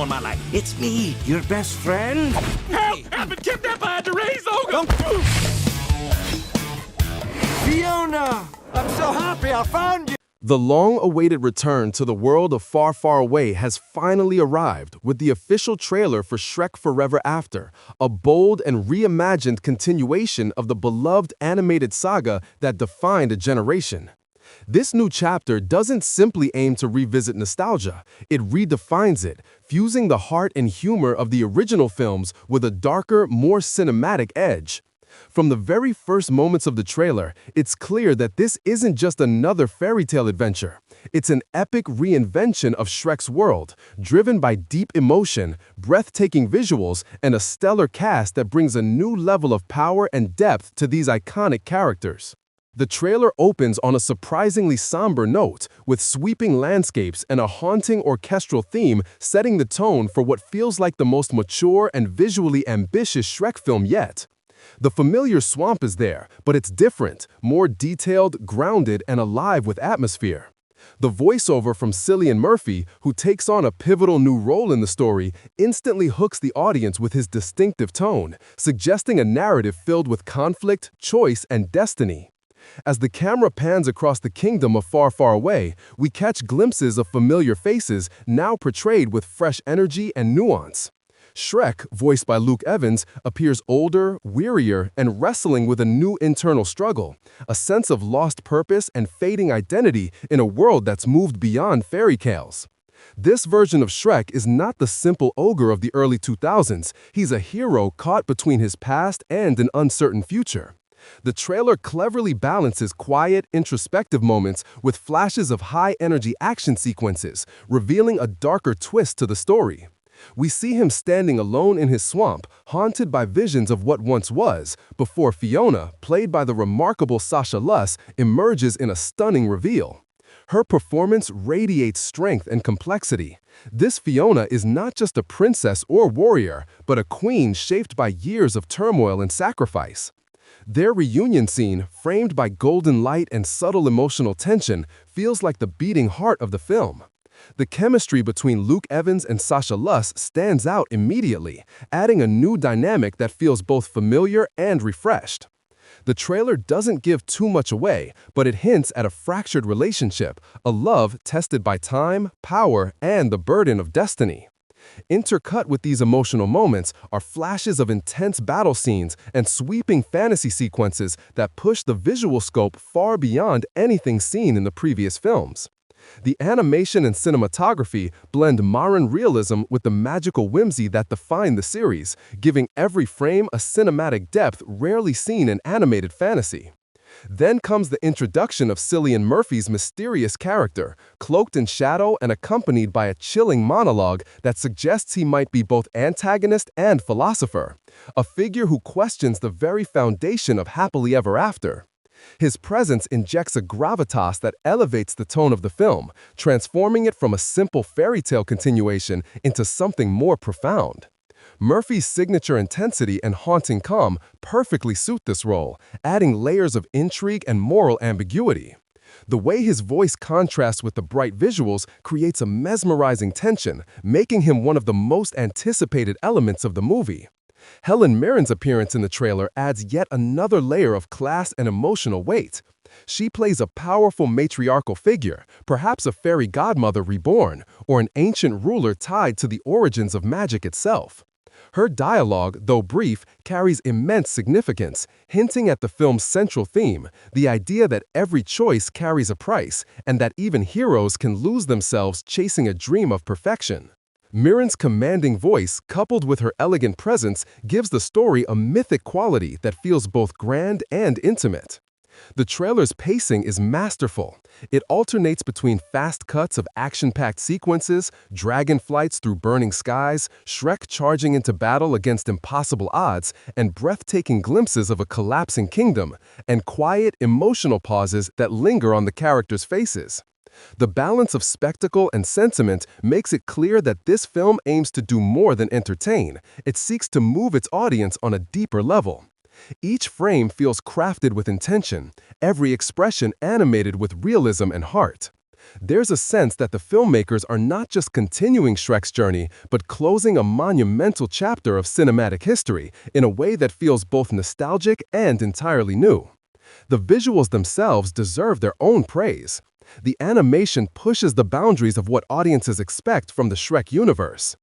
on my life. It's me, your best friend. Help! I've been kidnapped by a deranged ogre! Fiona! I'm so happy I found you! The long-awaited return to the world of Far, Far Away has finally arrived with the official trailer for Shrek Forever After, a bold and reimagined continuation of the beloved animated saga that defined a generation. This new chapter doesn't simply aim to revisit nostalgia, it redefines it, fusing the heart and humor of the original films with a darker, more cinematic edge. From the very first moments of the trailer, it's clear that this isn't just another fairy tale adventure. It's an epic reinvention of Shrek's world, driven by deep emotion, breathtaking visuals, and a stellar cast that brings a new level of power and depth to these iconic characters. The trailer opens on a surprisingly somber note, with sweeping landscapes and a haunting orchestral theme setting the tone for what feels like the most mature and visually ambitious Shrek film yet. The familiar swamp is there, but it's different, more detailed, grounded, and alive with atmosphere. The voiceover from Cillian Murphy, who takes on a pivotal new role in the story, instantly hooks the audience with his distinctive tone, suggesting a narrative filled with conflict, choice, and destiny. As the camera pans across the kingdom of Far, Far Away, we catch glimpses of familiar faces now portrayed with fresh energy and nuance. Shrek, voiced by Luke Evans, appears older, wearier, and wrestling with a new internal struggle, a sense of lost purpose and fading identity in a world that's moved beyond fairy tales. This version of Shrek is not the simple ogre of the early 2000s. He's a hero caught between his past and an uncertain future. The trailer cleverly balances quiet, introspective moments with flashes of high-energy action sequences, revealing a darker twist to the story. We see him standing alone in his swamp, haunted by visions of what once was, before Fiona, played by the remarkable Sasha Luss, emerges in a stunning reveal. Her performance radiates strength and complexity. This Fiona is not just a princess or warrior, but a queen shaped by years of turmoil and sacrifice. Their reunion scene, framed by golden light and subtle emotional tension, feels like the beating heart of the film. The chemistry between Luke Evans and Sasha Luss stands out immediately, adding a new dynamic that feels both familiar and refreshed. The trailer doesn't give too much away, but it hints at a fractured relationship, a love tested by time, power, and the burden of destiny. Intercut with these emotional moments are flashes of intense battle scenes and sweeping fantasy sequences that push the visual scope far beyond anything seen in the previous films. The animation and cinematography blend modern realism with the magical whimsy that define the series, giving every frame a cinematic depth rarely seen in animated fantasy. Then comes the introduction of Cillian Murphy's mysterious character, cloaked in shadow and accompanied by a chilling monologue that suggests he might be both antagonist and philosopher, a figure who questions the very foundation of Happily Ever After. His presence injects a gravitas that elevates the tone of the film, transforming it from a simple fairy tale continuation into something more profound. Murphy's signature intensity and haunting calm perfectly suit this role, adding layers of intrigue and moral ambiguity. The way his voice contrasts with the bright visuals creates a mesmerizing tension, making him one of the most anticipated elements of the movie. Helen Mirren's appearance in the trailer adds yet another layer of class and emotional weight. She plays a powerful matriarchal figure, perhaps a fairy godmother reborn, or an ancient ruler tied to the origins of magic itself. Her dialogue, though brief, carries immense significance, hinting at the film's central theme, the idea that every choice carries a price, and that even heroes can lose themselves chasing a dream of perfection. Mirren's commanding voice, coupled with her elegant presence, gives the story a mythic quality that feels both grand and intimate. The trailer's pacing is masterful. It alternates between fast cuts of action-packed sequences, dragon flights through burning skies, Shrek charging into battle against impossible odds, and breathtaking glimpses of a collapsing kingdom, and quiet, emotional pauses that linger on the characters' faces. The balance of spectacle and sentiment makes it clear that this film aims to do more than entertain. It seeks to move its audience on a deeper level. Each frame feels crafted with intention, every expression animated with realism and heart. There's a sense that the filmmakers are not just continuing Shrek's journey, but closing a monumental chapter of cinematic history in a way that feels both nostalgic and entirely new. The visuals themselves deserve their own praise. The animation pushes the boundaries of what audiences expect from the Shrek universe.